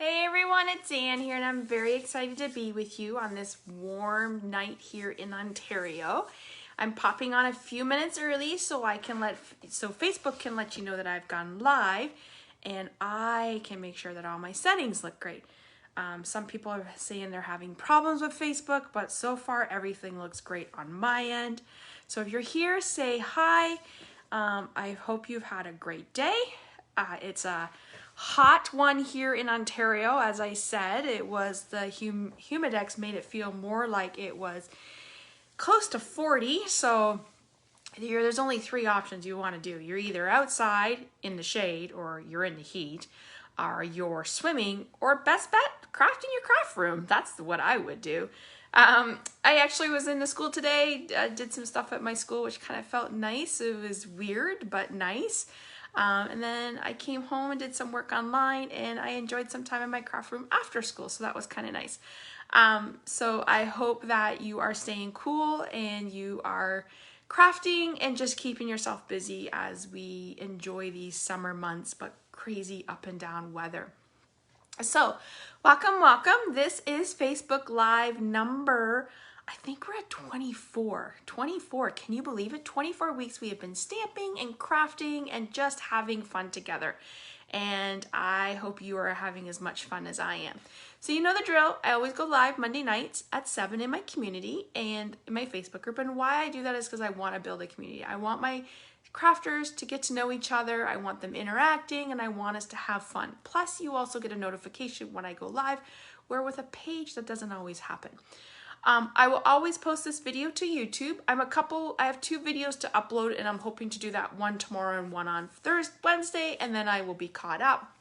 Hey everyone, it's Anne here and I'm very excited to be with you on this warm night here in Ontario. I'm popping on a few minutes early so Facebook can let you know that I've gone live and I can make sure that all my settings look great. Some people are saying they're having problems with Facebook, but so far everything looks great on my end. So if you're here, say hi. I hope you've had a great day. It's a hot one here in Ontario. As I said, it was the humidex made it feel more like it was close to 40. So there's only three options you want to do. You're either outside in the shade, or you're in the heat, or you're swimming, or best bet, crafting your craft room. That's what I would do. I actually was in the school today, did some stuff at my school, which kind of felt nice. It was weird, but nice. And then I came home and did some work online, and I enjoyed some time in my craft room after school, so that was kind of nice. So I hope that you are staying cool and you are crafting and just keeping yourself busy as we enjoy these summer months, but crazy up and down weather. So welcome. This is Facebook Live number, I think we're at 24. Can you believe it? 24 weeks we have been stamping and crafting and just having fun together. And I hope you are having as much fun as I am. So you know the drill. I always go live Monday nights at 7 in my community and in my Facebook group. And why I do that is because I want to build a community. I want my crafters to get to know each other. I want them interacting and I want us to have fun. Plus you also get a notification when I go live, where with a page that doesn't always happen. I will always post this video to YouTube. I have 2 videos to upload and I'm hoping to do that, one tomorrow and one on Wednesday, and then I will be caught up.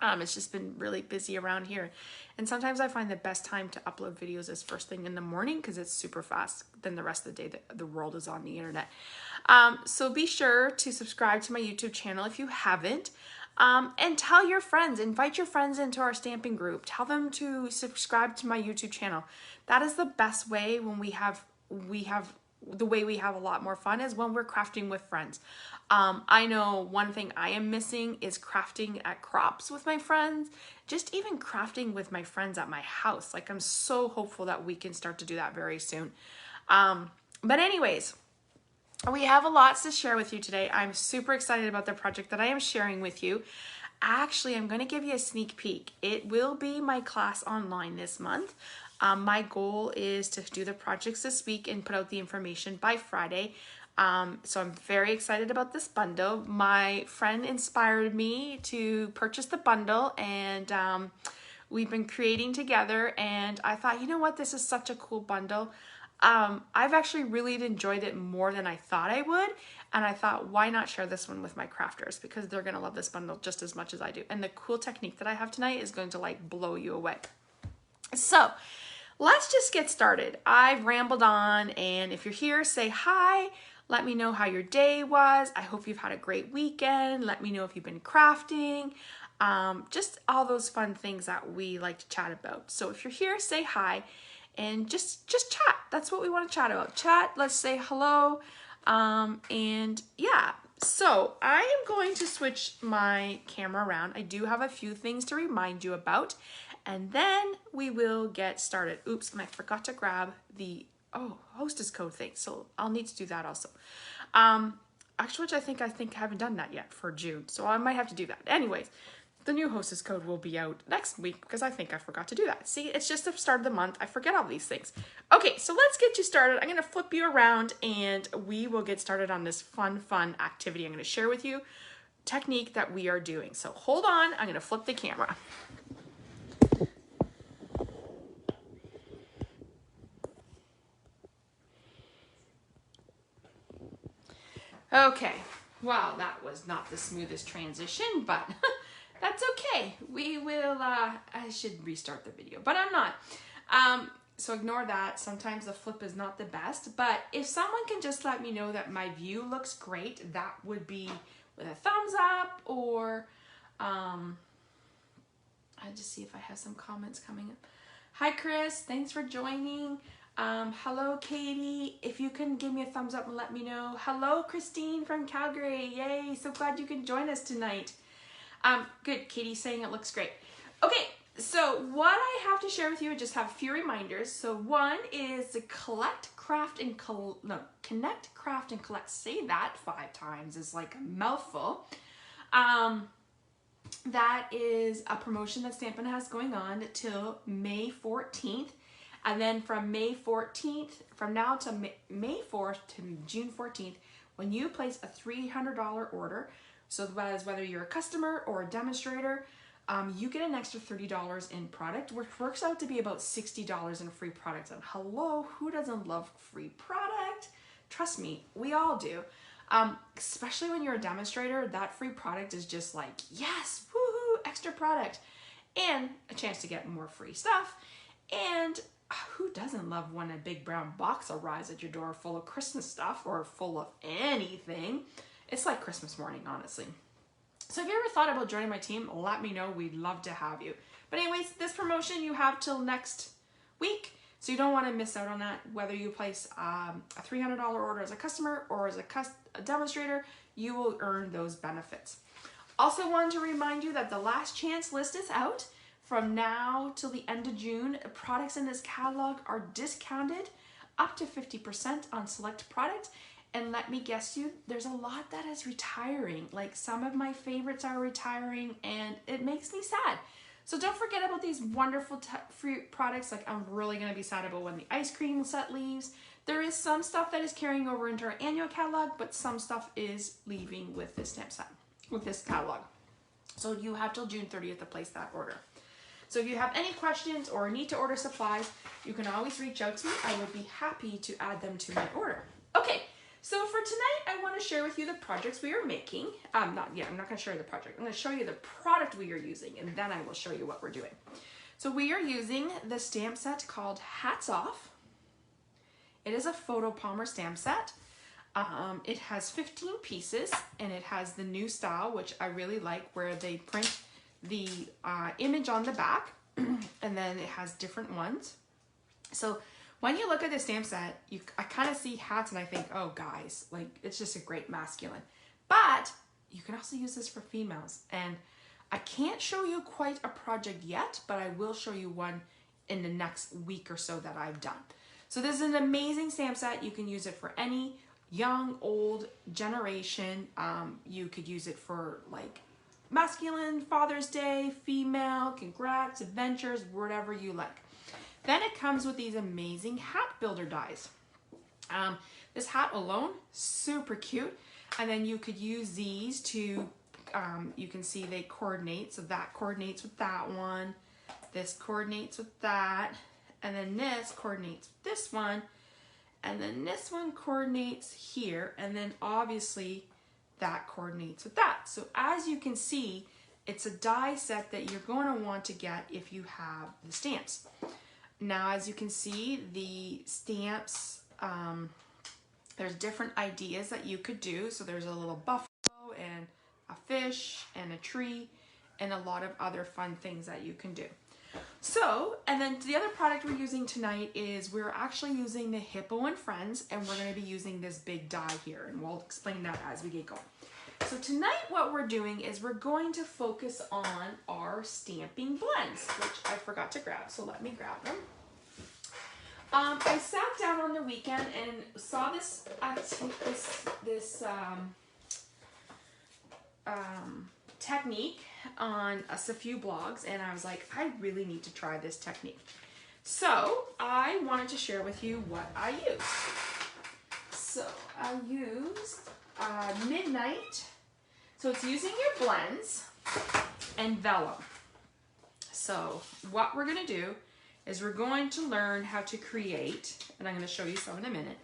It's just been really busy around here. And sometimes I find the best time to upload videos is first thing in the morning because it's super fast. Then the rest of the day the world is on the internet. So be sure to subscribe to my YouTube channel if you haven't. And tell your friends, invite your friends into our stamping group. Tell them to subscribe to my YouTube channel. That is the best way when we have a lot more fun is when we're crafting with friends. I know one thing I am missing is crafting at crops with my friends, just even crafting with my friends at my house. Like I'm so hopeful that we can start to do that very soon. But anyways, we have a lot to share with you today. I'm super excited about the project that I am sharing with you. Actually, I'm going to give you a sneak peek. It will be my class online this month. My goal is to do the projects this week and put out the information by Friday. So I'm very excited about this bundle. My friend inspired me to purchase the bundle and we've been creating together, and I thought, you know what, this is such a cool bundle. I've actually really enjoyed it more than I thought I would, and I thought, why not share this one with my crafters, because they're gonna love this bundle just as much as I do. And the cool technique that I have tonight is going to like blow you away. So let's just get started. I've rambled on, and if you're here, say hi. Let me know how your day was. I hope you've had a great weekend. Let me know if you've been crafting. Just all those fun things that we like to chat about. So if you're here, say hi and just chat. That's what we want to chat about. Chat, let's say hello. And yeah, so I am going to switch my camera around. I do have a few things to remind you about, and then we will get started. Oops, and I forgot to grab the hostess code thing, so I'll need to do that also. Actually, which I think I haven't done that yet for June, so I might have to do that. Anyways, the new hostess code will be out next week because I think I forgot to do that. See, it's just the start of the month. I forget all these things. Okay, so let's get you started. I'm going to flip you around and we will get started on this fun activity. I'm going to share with you technique that we are doing. So hold on, I'm going to flip the camera. Okay, wow, that was not the smoothest transition, but that's okay. We will, I should restart the video, but I'm not. So ignore that. Sometimes the flip is not the best, but if someone can just let me know that my view looks great, that would be with a thumbs up, or, I'll just see if I have some comments coming up. Hi, Chris, thanks for joining. Hello, Katie. If you can give me a thumbs up and let me know. Hello, Christine from Calgary. Yay, so glad you can join us tonight. Good, Katie's saying it looks great. Okay, So what I have to share with you, I just have a few reminders. So one is the connect, craft, and collect. Say that 5 times is like a mouthful. That is a promotion that Stampin' has going on till May 14th. And then from May 14th, from now to May 4th to June 14th, when you place a $300 order, so that is whether you're a customer or a demonstrator, you get an extra $30 in product, which works out to be about $60 in free product. And hello, who doesn't love free product? Trust me, we all do. Especially when you're a demonstrator, that free product is just like, yes, woohoo, extra product. And a chance to get more free stuff. And who doesn't love when a big brown box arrives at your door full of Christmas stuff or full of anything? It's like Christmas morning, honestly. So if you ever thought about joining my team, let me know. We'd love to have you. But anyways, this promotion you have till next week. So you don't want to miss out on that. Whether you place a $300 order as a customer or as a demonstrator, you will earn those benefits. Also wanted to remind you that the last chance list is out. From now till the end of June, products in this catalog are discounted up to 50% on select products. And let me guess you, there's a lot that is retiring. Like some of my favorites are retiring and it makes me sad. So don't forget about these wonderful free products. Like I'm really gonna be sad about when the ice cream set leaves. There is some stuff that is carrying over into our annual catalog, but some stuff is leaving with this stamp set, with this catalog. So you have till June 30th to place that order. So if you have any questions or need to order supplies, you can always reach out to me. I would be happy to add them to my order. Okay, so for tonight, I want to share with you the projects we are making. I'm not going to show you the project. I'm going to show you the product we are using, and then I will show you what we're doing. So we are using the stamp set called Hats Off. It is a photo Palmer stamp set. It has 15 pieces, and it has the new style, which I really like, where they print the image on the back, and then it has different ones. So when you look at the stamp set, I kind of see hats and I think, oh guys, like it's just a great masculine. But you can also use this for females. And I can't show you quite a project yet, but I will show you one in the next week or so that I've done. So this is an amazing stamp set. You can use it for any young, old generation. You could use it for like masculine, Father's Day, female, congrats, adventures, whatever you like. Then it comes with these amazing hat builder dies. This hat alone, super cute. And then you could use these to, you can see they coordinate. So that coordinates with that one. This coordinates with that. And then this coordinates with this one. And then this one coordinates here. And then obviously that coordinates with that. So as you can see, it's a die set that you're going to want to get if you have the stamps. Now, as you can see, the stamps, there's different ideas that you could do. So there's a little buffalo and a fish and a tree and a lot of other fun things that you can do. So, and then the other product we're using tonight is we're actually using the Hippo and Friends, and we're going to be using this big die here, and we'll explain that as we get going. So tonight what we're doing is we're going to focus on our stamping blends, which I forgot to grab, so let me grab them. I sat down on the weekend and saw this technique on a few blogs, and I was like, I really need to try this technique. So I wanted to share with you what I used. So I used Midnight. So it's using your blends and Vellum. So what we're going to do is we're going to learn how to create, and I'm going to show you some in a minute,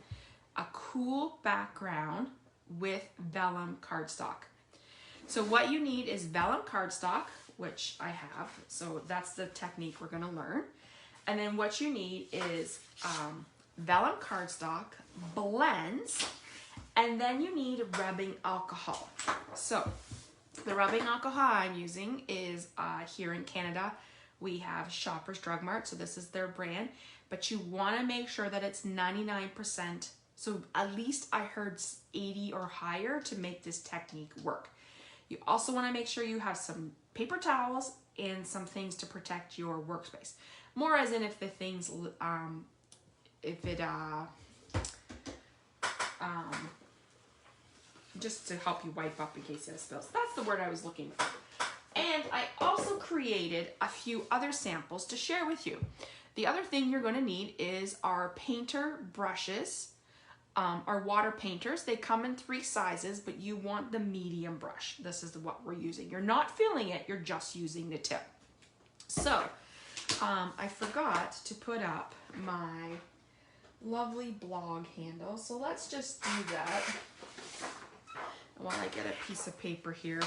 a cool background with Vellum cardstock. So what you need is Vellum cardstock, which I have. So that's the technique we're going to learn. And then what you need is Vellum cardstock, blends, and then you need rubbing alcohol. So the rubbing alcohol I'm using is here in Canada, we have Shoppers Drug Mart. So this is their brand, but you want to make sure that it's 99%. So at least I heard 80 or higher to make this technique work. You also want to make sure you have some paper towels and some things to protect your workspace. More as in if the things, just to help you wipe up in case you have spills. That's the word I was looking for. And I also created a few other samples to share with you. The other thing you're going to need is our painter brushes, our water painters. They come in 3 sizes, but you want the medium brush. This is what we're using. You're not filling it, you're just using the tip. So, I forgot to put up my lovely blog handle. So let's just do that. While I get a piece of paper here.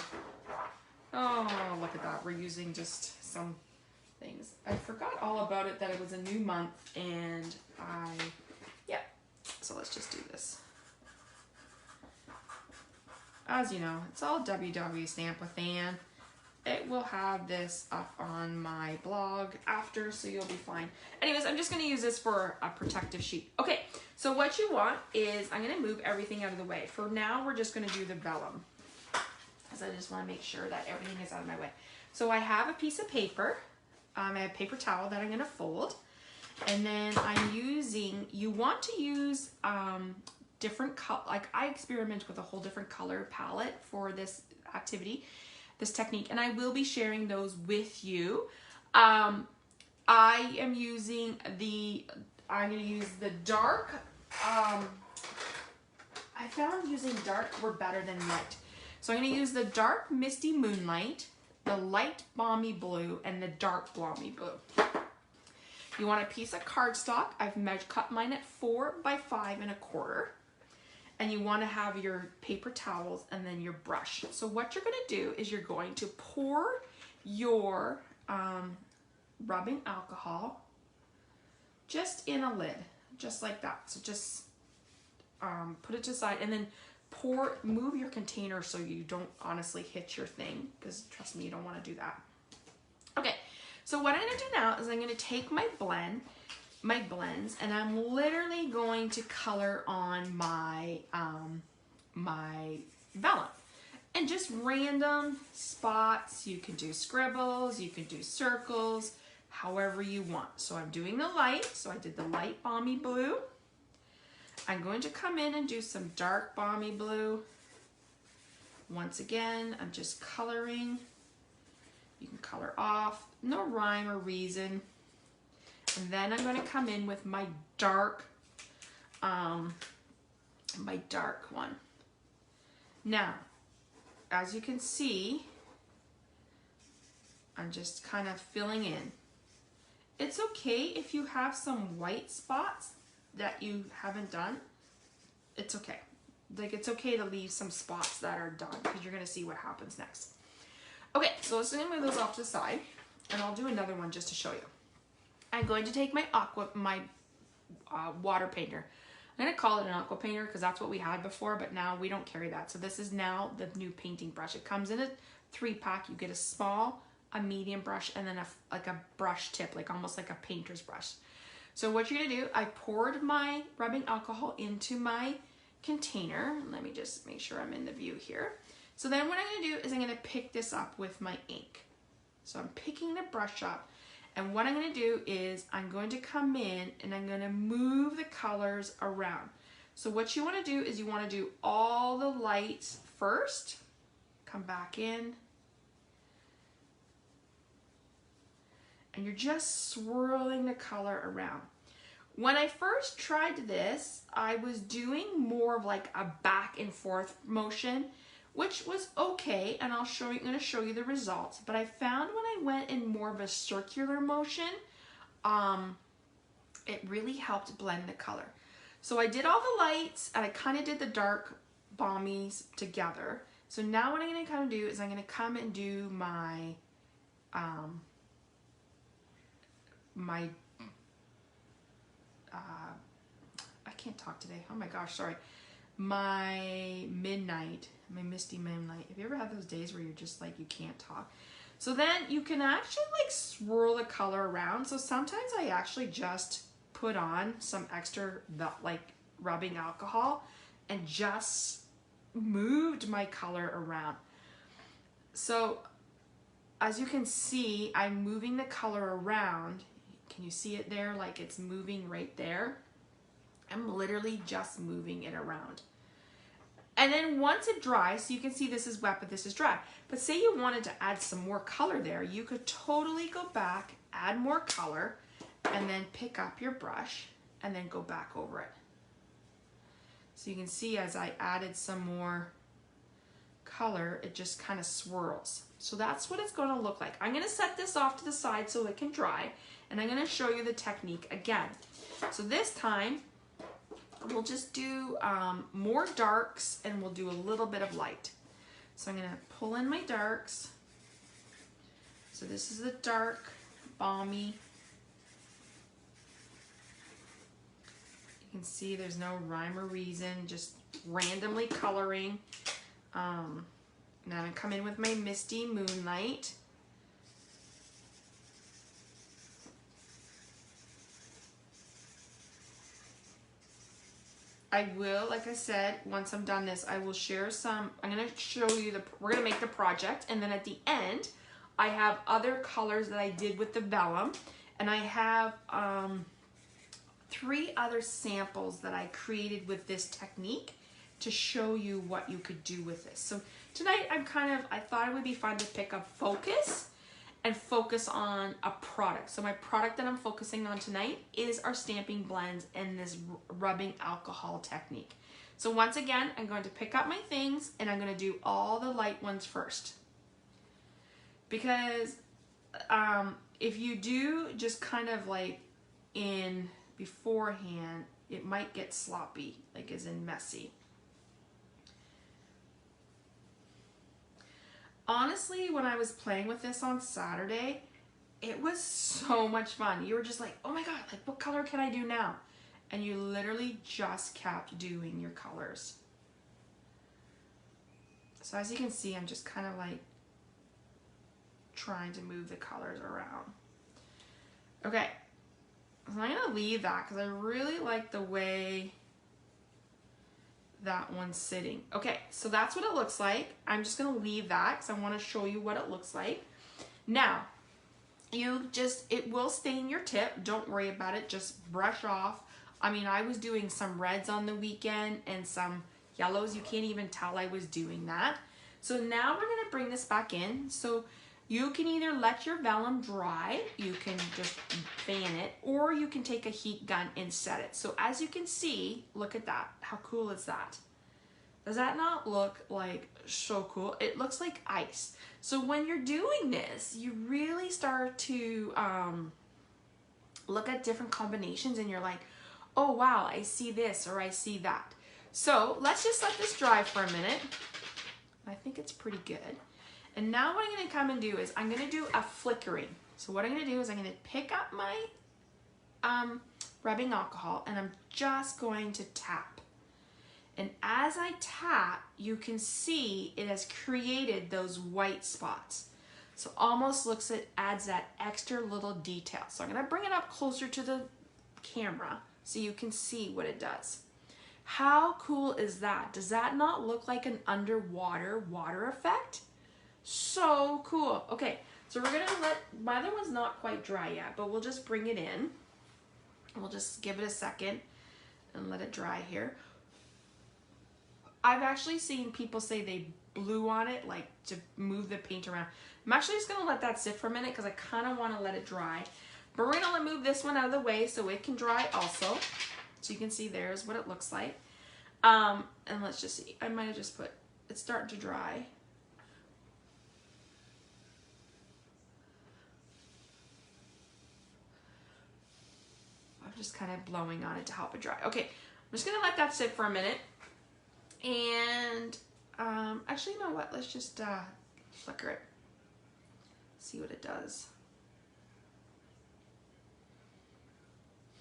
Oh, look at that. We're using just some things. I forgot all about it, that it was a new month, and yeah. So let's just do this. As you know, it's all www Stamp with Ann. It will have this up on my blog after, so you'll be fine. Anyways, I'm just going to use this for a protective sheet. Okay, so what you want is, I'm going to move everything out of the way. For now, we're just going to do the vellum, because I just want to make sure that everything is out of my way. So I have a piece of paper. I have a paper towel that I'm going to fold. And then I'm using, you want to use different color, like I experiment with a whole different color palette for this activity, this technique, and I will be sharing those with you. I am using I'm going to use the dark, I found using dark were better than light. So I'm going to use the dark Misty Moonlight, the light Balmy Blue, and the dark Balmy Blue. You want a piece of cardstock. I've cut mine at 4 by 5 1/4. And you want to have your paper towels and then your brush. So what you're going to do is you're going to pour your rubbing alcohol just in a lid, just like that. So just put it to the side and then move your container so you don't honestly hit your thing, because trust me, you don't want to do that. Okay, so what I'm going to do now is I'm going to take my blends, and I'm literally going to color on my my vellum, and just random spots. You can do scribbles, you can do circles, however you want. So I'm doing the light, so I did the light Balmy Blue. I'm going to come in and do some dark Balmy Blue. Once again, I'm just coloring. You can color off, no rhyme or reason. And then I'm going to come in with my dark one. Now, as you can see, I'm just kind of filling in. It's okay if you have some white spots that you haven't done. It's okay. Like, it's okay to leave some spots that are done, because you're going to see what happens next. Okay, so let's move those off to the side, and I'll do another one just to show you. I'm going to take my water painter. I'm going to call it an aqua painter because that's what we had before, but now we don't carry that. So this is now the new painting brush. It comes in a 3-pack. You get a small, a medium brush, and then like a brush tip, like almost like a painter's brush. So what you're going to do, I poured my rubbing alcohol into my container. Let me just make sure I'm in the view here. So then what I'm going to do is I'm going to pick this up with my ink. So I'm picking the brush up. And what I'm going to do is I'm going to come in and I'm going to move the colors around. So what you want to do is you want to do all the lights first. Come back in. And you're just swirling the color around. When I first tried this, I was doing more of like a back and forth motion, which was okay, and I'm going to show you the results. But I found when I went in more of a circular motion, it really helped blend the color. So I did all the lights, and I kind of did the dark balmies together. So now what I'm going to kind of do is I'm going to come and do my I can't talk today. Oh my gosh, sorry. My Misty Moonlight. Have you ever had those days where you're just like, you can't talk? So then you can actually like swirl the color around. So sometimes I actually just put on some extra like rubbing alcohol and just moved my color around. So as you can see, I'm moving the color around. Can you see it there? Like it's moving right there. I'm literally just moving it around. And then once it dries, so you can see this is wet, but this is dry. But say you wanted to add some more color there, you could totally go back, add more color, and then pick up your brush and then go back over it. So you can see as I added some more color, it just kind of swirls. So that's what it's going to look like. I'm going to set this off to the side so it can dry, and I'm going to show you the technique again. So this time, we'll just do more darks and we'll do a little bit of light. So I'm going to pull in my darks. So this is the dark, balmy. You can see there's no rhyme or reason, just randomly coloring. Now I'm going to come in with my Misty Moonlight. I will, like I said, once I'm done this, I will share some, I'm going to show you we're going to make the project, and then at the end, I have other colors that I did with the vellum, and I have 3 other samples that I created with this technique to show you what you could do with this. So tonight, I thought it would be fun to pick up focus and focus on a product. So my product that I'm focusing on tonight is our stamping blends and this rubbing alcohol technique. So once again, I'm going to pick up my things and I'm going to do all the light ones first. Because if you do just kind of like in beforehand, it might get sloppy, like as in messy. Honestly, when I was playing with this on Saturday, it was so much fun. You were just like, oh my God, like what color can I do now? And you literally just kept doing your colors. So as you can see, I'm just kind of like trying to move the colors around. Okay, so I'm gonna leave that because I really like the way that one's sitting. Okay, so that's what it looks like. I'm just gonna leave that because I want to show you what it looks like. Now, it will stain your tip. Don't worry about it. Just brush off. I mean, I was doing some reds on the weekend and some yellows. You can't even tell I was doing that. So now we're gonna bring this back in. So you can either let your vellum dry, you can just fan it, or you can take a heat gun and set it. So as you can see, look at that. How cool is that? Does that not look like so cool? It looks like ice. So when you're doing this, you really start to look at different combinations and you're like, oh wow, I see this or I see that. So let's just let this dry for a minute. I think it's pretty good. And now what I'm going to come and do is I'm going to do a flickering. So what I'm going to do is I'm going to pick up my rubbing alcohol and I'm just going to tap. And as I tap, you can see it has created those white spots. So almost looks, it adds that extra little detail. So I'm going to bring it up closer to the camera so you can see what it does. How cool is that? Does that not look like an underwater water effect? So cool. Okay, so we're gonna my other one's not quite dry yet, but we'll just bring it in. We'll just give it a second and let it dry here. I've actually seen people say they blew on it, like to move the paint around. I'm actually just gonna let that sit for a minute because I kind of want to let it dry. But we're gonna move this one out of the way so it can dry also. So you can see there's what it looks like. And let's just see. I might have just put, it's starting to dry. Just kind of blowing on it to help it dry. Okay, I'm just gonna let that sit for a minute. And actually, you know what? Let's just flicker it. See what it does.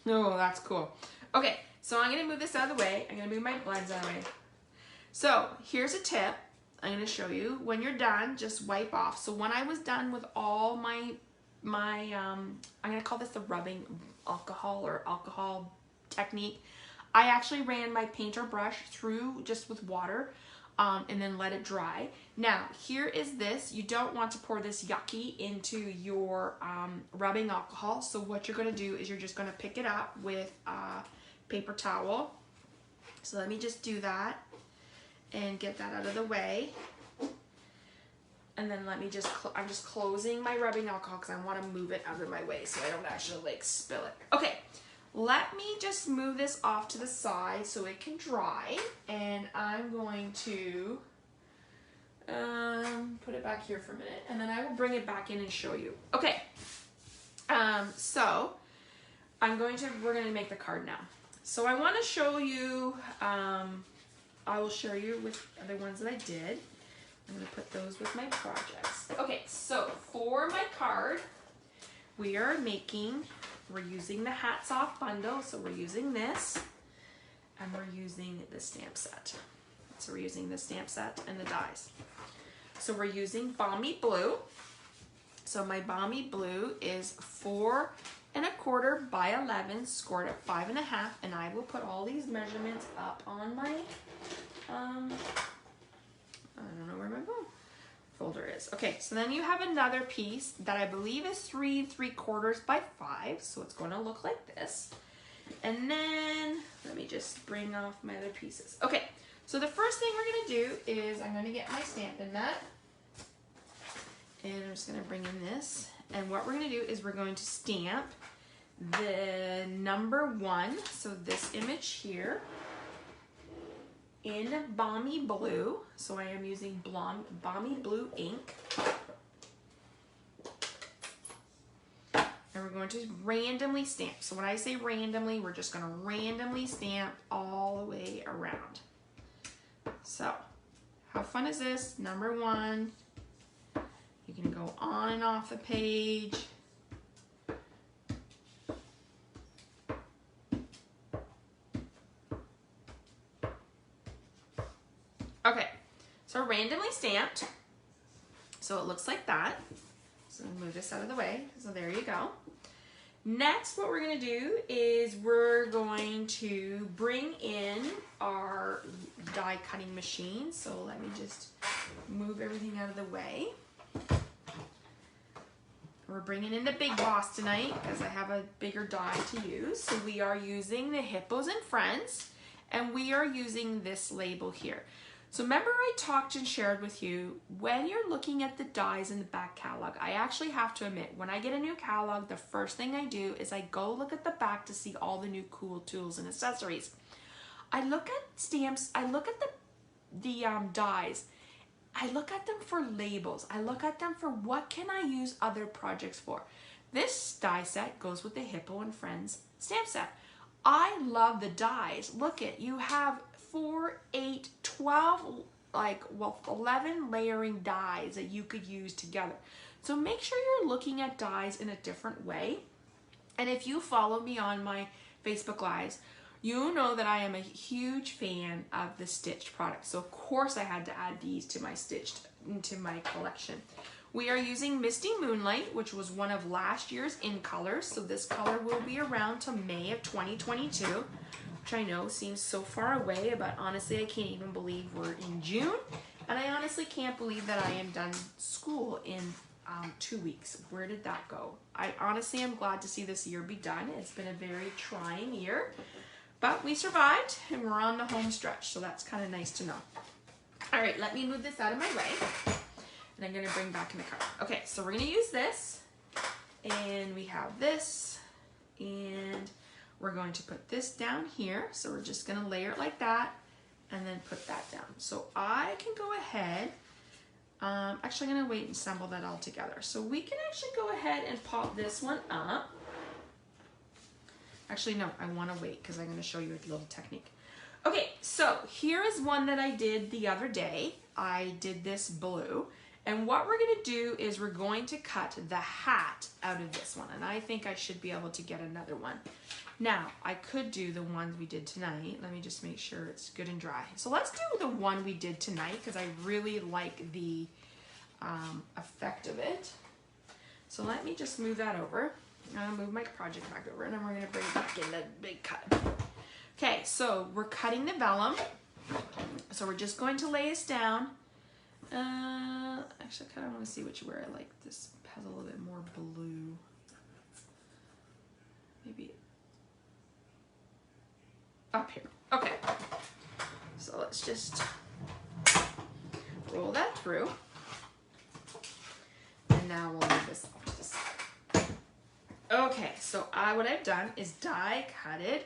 Oh, that's cool. Okay, so I'm gonna move this out of the way. I'm gonna move my blends out of the way. So here's a tip. I'm gonna show you. When you're done, just wipe off. So when I was done with all my I'm gonna call this the rubbing alcohol or alcohol technique. I actually ran my painter brush through just with water and then let it dry. Now, here is this. You don't want to pour this yucky into your rubbing alcohol. So what you're going to do is you're just going to pick it up with a paper towel. So let me just do that and get that out of the way. And then let me just, I'm just closing my rubbing alcohol because I want to move it out of my way so I don't actually like spill it. Okay, let me just move this off to the side so it can dry. And I'm going to put it back here for a minute and then I will bring it back in and show you. Okay, so we're going to make the card now. So I want to show you, I will show you with the ones that I did. I'm going to put those with my projects. Okay, so for my card, we're using the Hats Off bundle. So we're using this, and we're using the stamp set. So we're using the stamp set and the dies. So we're using Balmy Blue. So my Balmy Blue is 4 1/4 by 11, scored at 5 1/2, and I will put all these measurements up on my, I don't know where my folder is. Okay, so then you have another piece that I believe is 3 3/4 by 5, so it's going to look like this. And then let me just bring off my other pieces. Okay, so the first thing we're going to do is I'm going to get my Stampin' mat, and I'm just going to bring in this. And what we're going to do is we're going to stamp the number 1, so this image here, in Balmy Blue. So I am using Balmy Blue ink. And we're going to randomly stamp. So when I say randomly, we're just going to randomly stamp all the way around. So how fun is this? Number 1. You can go on and off the page. Okay, so randomly stamped. So it looks like that. So move this out of the way. So there you go. Next, what we're going to do is we're going to bring in our die cutting machine. So let me just move everything out of the way. We're bringing in the Big Boss tonight because I have a bigger die to use. So we are using the Hippos and Friends, and we are using this label here. So remember I talked and shared with you, when you're looking at the dies in the back catalog, I actually have to admit, when I get a new catalog, the first thing I do is I go look at the back to see all the new cool tools and accessories. I look at stamps, I look at the dies, I look at them for labels, I look at them for what can I use other projects for. This die set goes with the Hippo and Friends stamp set. I love the dies. Look at, you have 4, 8, 12, 11 layering dies that you could use together. So make sure you're looking at dies in a different way. And if you follow me on my Facebook Lives, you know that I am a huge fan of the stitched products. So of course I had to add these to my into my collection. We are using Misty Moonlight, which was one of last year's in colors. So this color will be around till May of 2022. Which I know seems so far away, but honestly, I can't even believe we're in June. And I honestly can't believe that I am done school in 2 weeks. Where did that go? I honestly am glad to see this year be done. It's been a very trying year, but we survived and we're on the home stretch. So that's kind of nice to know. All right, let me move this out of my way. And I'm gonna bring back in the card. Okay, so we're gonna use this, and we have this, and we're going to put this down here. So we're just gonna layer it like that and then put that down. So I can go ahead, actually I'm gonna wait and assemble that all together. So we can actually go ahead and pop this one up. Actually, no, I wanna wait because I'm gonna show you a little technique. Okay, so here is one that I did the other day. I did this blue. And what we're gonna do is we're going to cut the hat out of this one. And I think I should be able to get another one. Now, I could do the ones we did tonight. Let me just make sure it's good and dry. So let's do the one we did tonight because I really like the effect of it. So let me just move that over. I'm gonna move my project back over and then we're gonna bring it back in the big cut. Okay, so we're cutting the vellum. So we're just going to lay this down. Actually, I kind of want to see where I like this. Has a little bit more blue. Maybe up here. Okay. So let's just roll that through. And now we'll move this off to the side. Okay, so what I've done is die cutted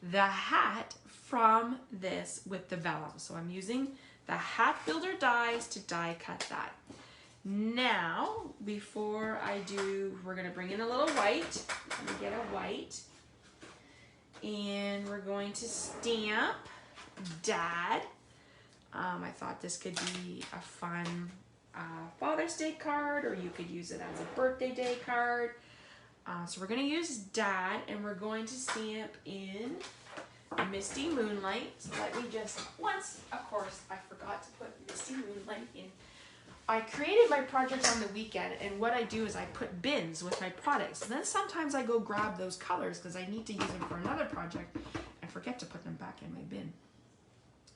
the hat from this with the vellum. So I'm using the hat builder dies to die cut that. Now, before I do, we're gonna bring in a little white. Let me get a white. And we're going to stamp Dad. I thought this could be a fun Father's Day card, or you could use it as a birthday day card. So we're gonna use Dad, and we're going to stamp in Misty Moonlight. So let me just, of course, I forgot to put Misty Moonlight in. I created my project on the weekend, and what I do is I put bins with my products. And then sometimes I go grab those colors because I need to use them for another project and forget to put them back in my bin.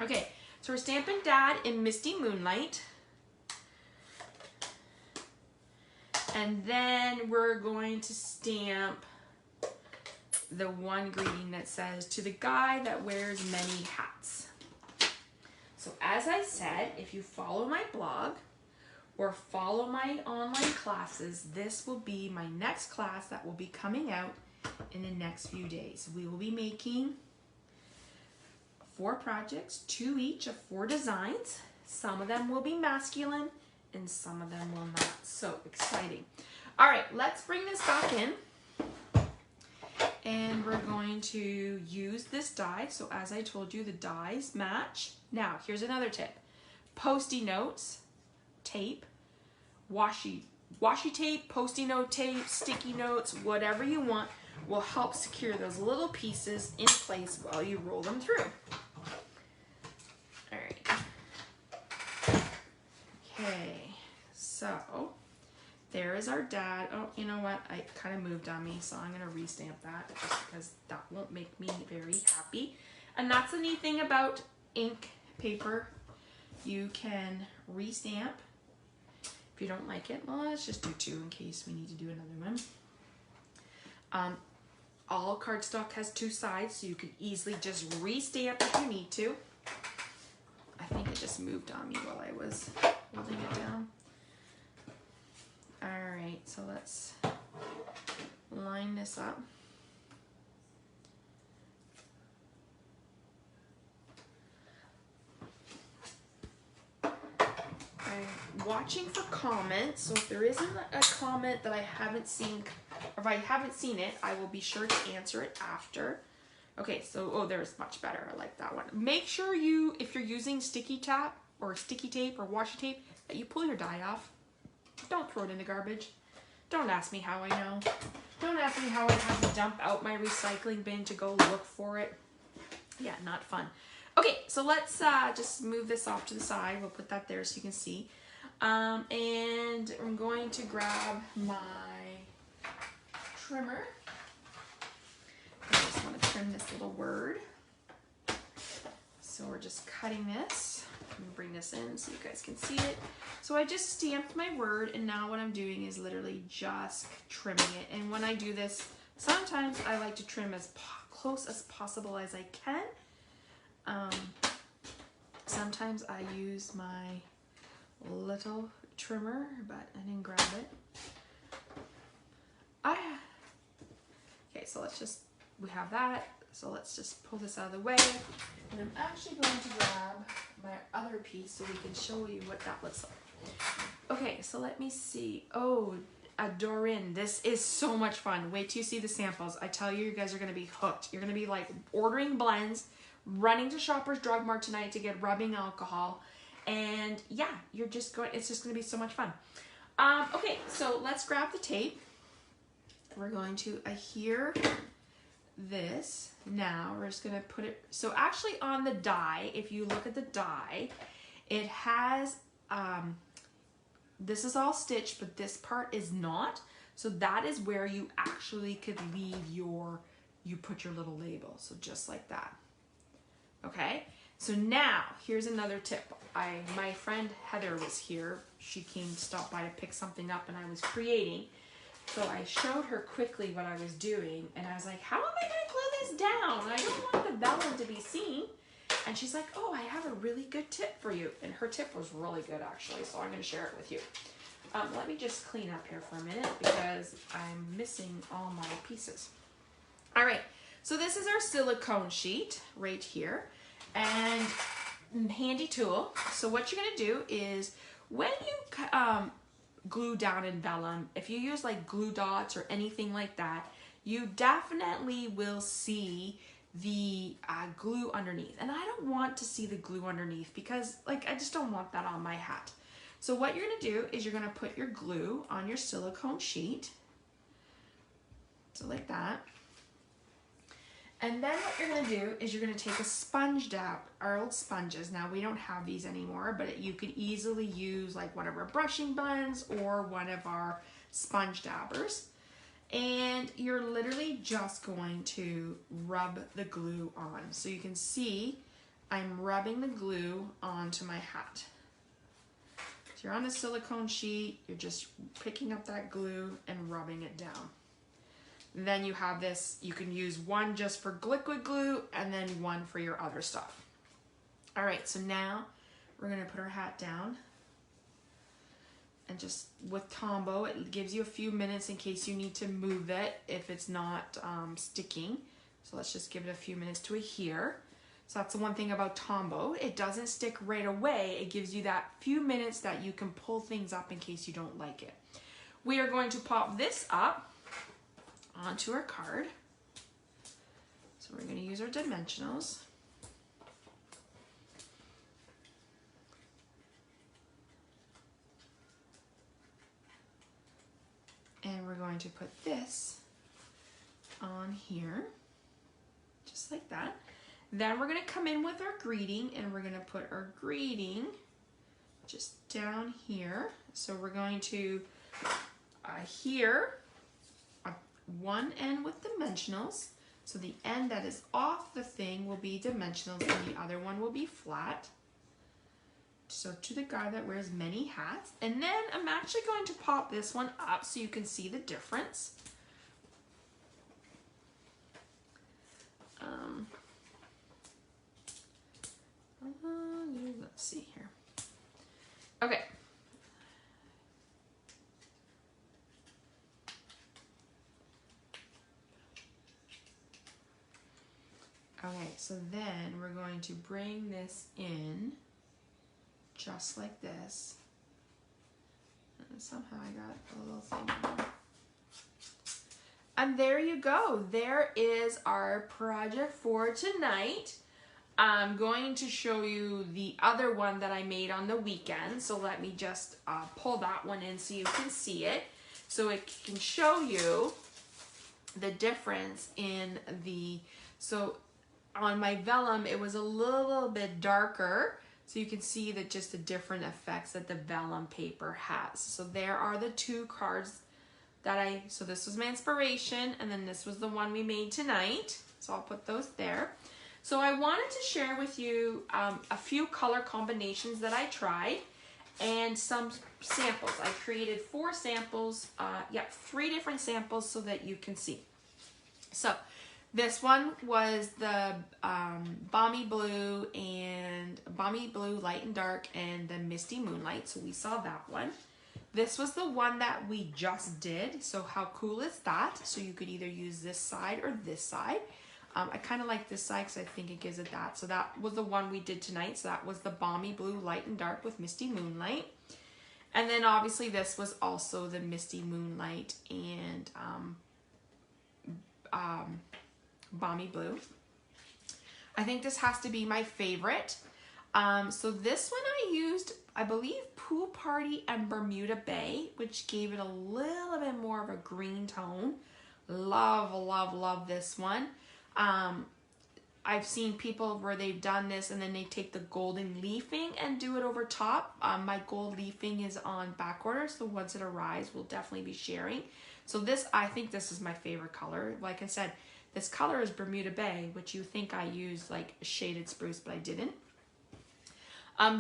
Okay, so we're stamping Dad in Misty Moonlight. And then we're going to stamp the one greeting that says, to the guy that wears many hats. So as I said, if you follow my blog or follow my online classes, this will be my next class that will be coming out in the next few days. We will be making 4 projects, 2 each of 4 designs. Some of them will be masculine and some of them will not. So exciting. All right, let's bring this back in. And we're going to use this die. So as I told you, the dies match. Now, here's another tip. Post-it notes, tape, washi tape, post-it note tape, sticky notes, whatever you want will help secure those little pieces in place while you roll them through. All right. Okay, so there is our Dad. Oh, you know what? I kind of moved on me, so I'm going to restamp that just because that won't make me very happy. And that's the neat thing about ink paper. You can restamp. If you don't like it, well, let's just do 2 in case we need to do another one. All cardstock has 2 sides, so you can easily just restamp if you need to. I think it just moved on me while I was holding it down. All right, so let's line this up. I'm watching for comments, so if there isn't a comment that I haven't seen, or if I haven't seen it, I will be sure to answer it after. Okay, so, oh, there's much better. I like that one. Make sure you, if you're using sticky tape or washi tape, that you pull your die off. Don't throw it in the garbage. Don't ask me how I know. Don't ask me how I have to dump out my recycling bin to go look for it. Yeah, not fun. Okay, so let's just move this off to the side. We'll put that there so you can see. And I'm going to grab my trimmer. I just want to trim this little word. So we're just cutting this. I'm gonna bring this in so you guys can see it. So I just stamped my word, and now what I'm doing is literally just trimming it. And when I do this, sometimes I like to trim as close as possible as I can. Sometimes I use my little trimmer, but I didn't grab it. Okay, so we have that. So let's just pull this out of the way. And I'm actually going to grab my other piece so we can show you what that looks like. Okay, so let me see. Oh, Dorin, this is so much fun. Wait till you see the samples. I tell you, you guys are going to be hooked. You're going to be like ordering blends, running to Shoppers Drug Mart tonight to get rubbing alcohol. And yeah, it's just going to be so much fun. Okay, so let's grab the tape. We're going to adhere this. Now we're just going to put it, so actually on the die, if you look at the die, it has, this is all stitched, but this part is not. So that is where you actually could leave you put your little label. So just like that. Okay. So now, here's another tip. My friend Heather was here. She came to stop by to pick something up and I was creating. So I showed her quickly what I was doing and I was like, how am I gonna glue this down? I don't want the vellum to be seen. And she's like, oh, I have a really good tip for you. And her tip was really good actually, so I'm gonna share it with you. Let me just clean up here for a minute because I'm missing all my pieces. All right, so this is our silicone sheet right here. And handy tool. So what you're gonna do is when you glue down in vellum, if you use like glue dots or anything like that, you definitely will see the glue underneath. And I don't want to see the glue underneath because like I just don't want that on my hat. So what you're gonna do is you're gonna put your glue on your silicone sheet. So like that. And then what you're gonna do is you're gonna take a sponge dab, our old sponges. Now we don't have these anymore, but you could easily use like one of our brushing blends or one of our sponge dabbers. And you're literally just going to rub the glue on. So you can see I'm rubbing the glue onto my hat. So you're on the silicone sheet, you're just picking up that glue and rubbing it down. Then you have this, you can use one just for liquid glue and then one for your other stuff. All right, so now we're gonna put our hat down. And just with Tombow, it gives you a few minutes in case you need to move it if it's not sticking. So let's just give it a few minutes to adhere. So that's the one thing about Tombow. It doesn't stick right away. It gives you that few minutes that you can pull things up in case you don't like it. We are going to pop this up onto our card. So we're going to use our dimensionals. And we're going to put this on here, just like that. Then we're going to come in with our greeting and we're going to put our greeting just down here. So we're going to here, one end with dimensionals. So the end that is off the thing will be dimensionals and the other one will be flat. So to the guy that wears many hats. And then I'm actually going to pop this one up so you can see the difference. Let's see here. Okay. Okay, so then we're going to bring this in just like this. And somehow I got a little thing on there. And there you go. There is our project for tonight. I'm going to show you the other one that I made on the weekend. So let me just pull that one in so you can see it. So it can show you the difference in the, so on my vellum, it was a little bit darker. So you can see that just the different effects that the vellum paper has. So there are the two cards that so this was my inspiration and then this was the one we made tonight. So I'll put those there. So I wanted to share with you a few color combinations that I tried and some samples. I created 4 samples, 3 different samples so that you can see. So this one was the Balmy Blue and Balmy Blue Light and Dark and the Misty Moonlight. So we saw that one. This was the one that we just did. So how cool is that? So you could either use this side or this side. I kind of like this side because I think it gives it that. So that was the one we did tonight. So that was the Balmy Blue Light and Dark with Misty Moonlight. And then obviously this was also the Misty Moonlight and Balmy Blue. I think this has to be my favorite. So this one I used, I believe, Pool Party and Bermuda Bay, which gave it a little bit more of a green tone. Love, love, love this one. I've seen people where they've done this and then they take the golden leafing and do it over top. My gold leafing is on back order, so once it arrives, we'll definitely be sharing. So this, I think this is my favorite color. Like I said, this color is Bermuda Bay, which you think I used like shaded spruce, but I didn't.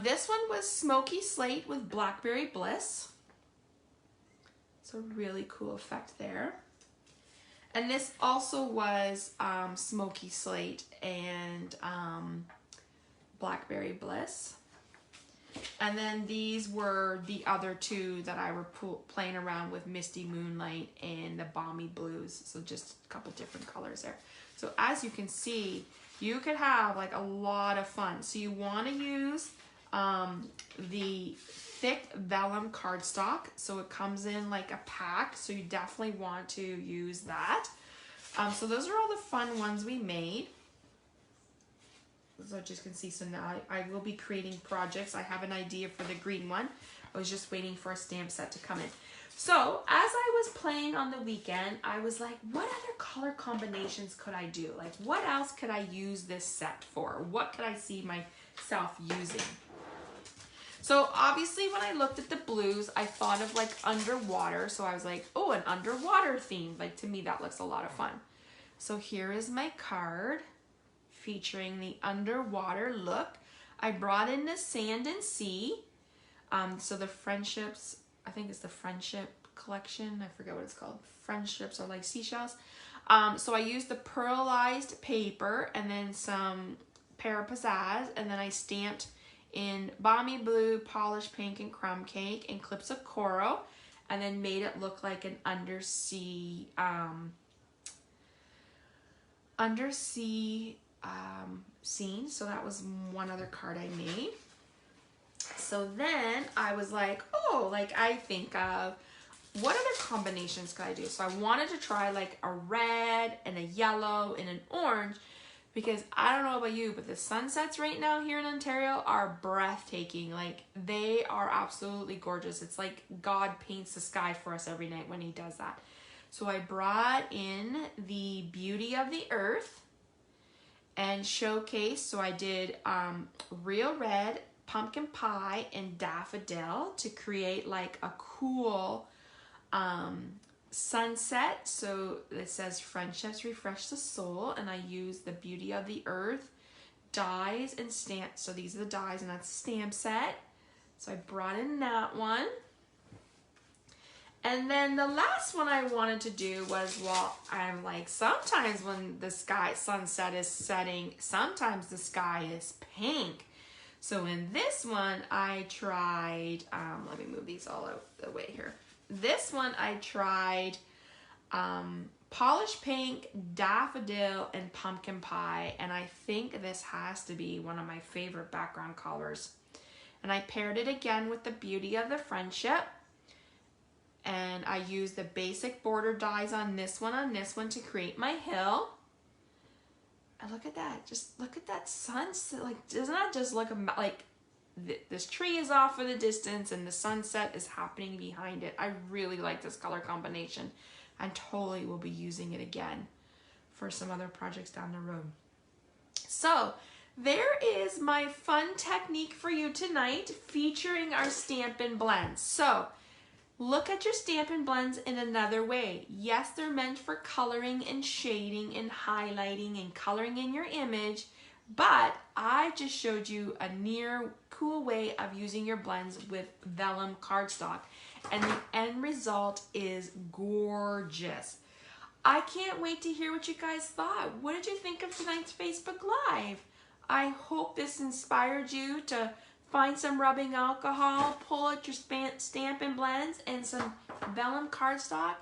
This one was Smoky Slate with Blackberry Bliss. So really cool effect there. And this also was Smoky Slate and Blackberry Bliss. And then these were the other two that I were playing around with, Misty Moonlight and the Balmy Blues. So just a couple different colors there. So as you can see, you could have like a lot of fun. So you want to use the thick vellum cardstock. So it comes in like a pack. So you definitely want to use that. So those are all the fun ones we made. So as you can see, so now I will be creating projects. I have an idea for the green one. I was just waiting for a stamp set to come in. So as I was playing on the weekend, I was like, what other color combinations could I do? Like, what else could I use this set for? What could I see myself using? So obviously when I looked at the blues, I thought of like underwater. So I was like, oh, an underwater theme. Like, to me, that looks a lot of fun. So here is my card featuring the underwater look. I brought in the sand and sea. So the friendships, I think it's the friendship collection. I forget what it's called. Friendships are like seashells. So I used the pearlized paper and then some Pizzazz, and then I stamped in Balmy Blue, polished pink, and crumb cake, and clips of coral, and then made it look like an undersea scene. So that was one other card I made. So then I was like, oh, like I think of what other combinations could I do? So I wanted to try like a red and a yellow and an orange, because I don't know about you, but the sunsets right now here in Ontario are breathtaking. Like, they are absolutely gorgeous. It's like God paints the sky for us every night when he does that. So I brought in the Beauty of the Earth and showcase. So I did real red, pumpkin pie, and daffodil to create like a cool sunset. So it says friendships refresh the soul, and I used the Beauty of the Earth dies and stamps. So these are the dies, and that's a stamp set. So I brought in that one. And then the last one I wanted to do was, well, I'm like, sometimes when the sunset is setting, sometimes the sky is pink. So in this one, I tried, let me move these all out the way here. This one, I tried polished pink, daffodil, and pumpkin pie. And I think this has to be one of my favorite background colors. And I paired it again with the Beauty of the Friendship. And I used the basic border dies on this one to create my hill. And look at that. Just look at that sunset. Like, doesn't that just look like this tree is off in the distance and the sunset is happening behind it? I really like this color combination and totally will be using it again for some other projects down the road. So there is my fun technique for you tonight, featuring our Stampin' blends. So look at your Stampin' blends in another way. Yes, they're meant for coloring and shading and highlighting and coloring in your image, but I just showed you a near cool way of using your blends with vellum cardstock, and the end result is gorgeous. I can't wait to hear what you guys thought. What did you think of tonight's Facebook Live? I hope this inspired you to find some rubbing alcohol, pull out your Stampin' blends and some vellum cardstock,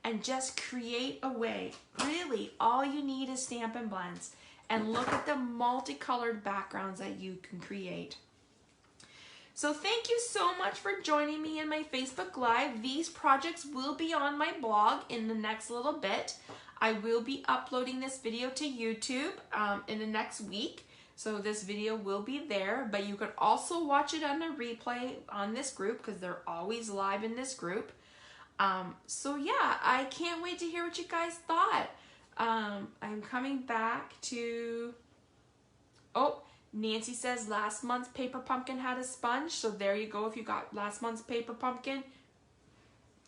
and just create away. Really, all you need is Stampin' blends. And look at the multicolored backgrounds that you can create. So thank you so much for joining me in my Facebook Live. These projects will be on my blog in the next little bit. I will be uploading this video to YouTube in the next week. So this video will be there, but you can also watch it on a replay on this group because they're always live in this group. So yeah, I can't wait to hear what you guys thought. I'm coming back to, oh, Nancy says last month's paper pumpkin had a sponge. So there you go. If you got last month's paper pumpkin,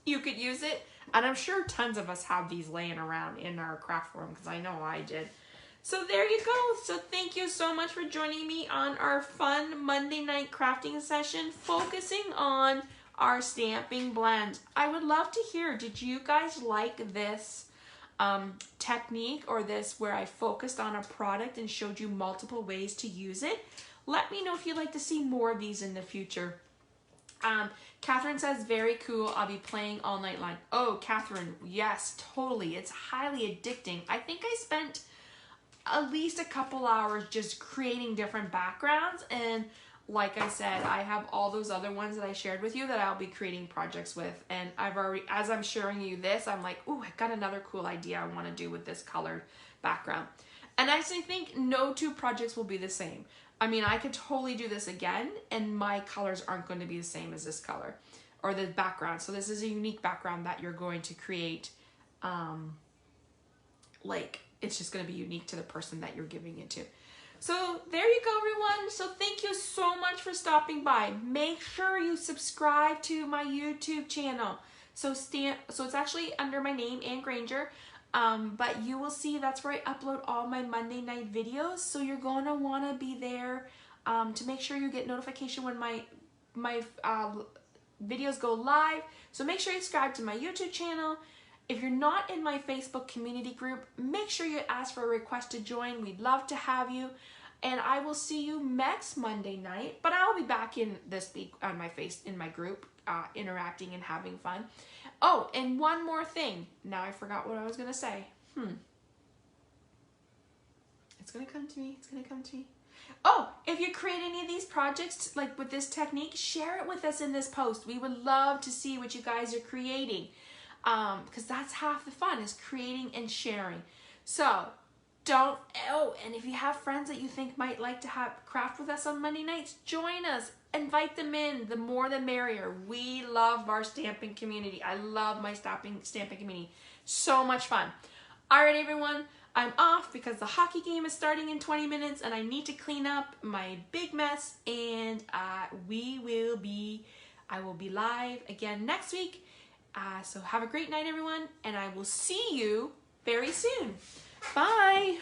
you could use it. And I'm sure tons of us have these laying around in our craft room because I know I did. So there you go. So thank you so much for joining me on our fun Monday night crafting session, focusing on our stamping blend. I would love to hear, did you guys like this technique, or this where I focused on a product and showed you multiple ways to use it? Let me know if you'd like to see more of these in the future. Catherine says, very cool. I'll be playing all night long. Oh, Catherine, yes, totally. It's highly addicting. I think I spent at least a couple hours just creating different backgrounds, and like I said, I have all those other ones that I shared with you that I'll be creating projects with, and I've already, as I'm showing you this, I'm like, ooh, I got another cool idea I want to do with this colored background. And I actually think no two projects will be the same. I mean, I could totally do this again and my colors aren't going to be the same as this color or the background. So this is a unique background that you're going to create. Like, it's just going to be unique to the person that you're giving it to. So there you go, everyone. So thank you so much for stopping by. Make sure you subscribe to my YouTube channel. So it's actually under my name, Ann Granger. But you will see that's where I upload all my Monday night videos. So you're going to want to be there to make sure you get notification when my videos go live. So make sure you subscribe to my YouTube channel. If you're not in my Facebook community group, make sure you ask for a request to join. We'd love to have you. And I will see you next Monday night. But I'll be back in this week on in my group, interacting and having fun. Oh, and one more thing. Now I forgot what I was going to say. It's going to come to me. It's going to come to me. Oh, if you create any of these projects, like with this technique, share it with us in this post. We would love to see what you guys are creating. Because that's half the fun, is creating and sharing. So, and if you have friends that you think might like to craft with us on Monday nights, join us. Invite them in. The more the merrier. We love our stamping community. I love my stamping community. So much fun. All right, everyone. I'm off because the hockey game is starting in 20 minutes and I need to clean up my big mess. And I will be live again next week. So have a great night, everyone. And I will see you very soon. Bye.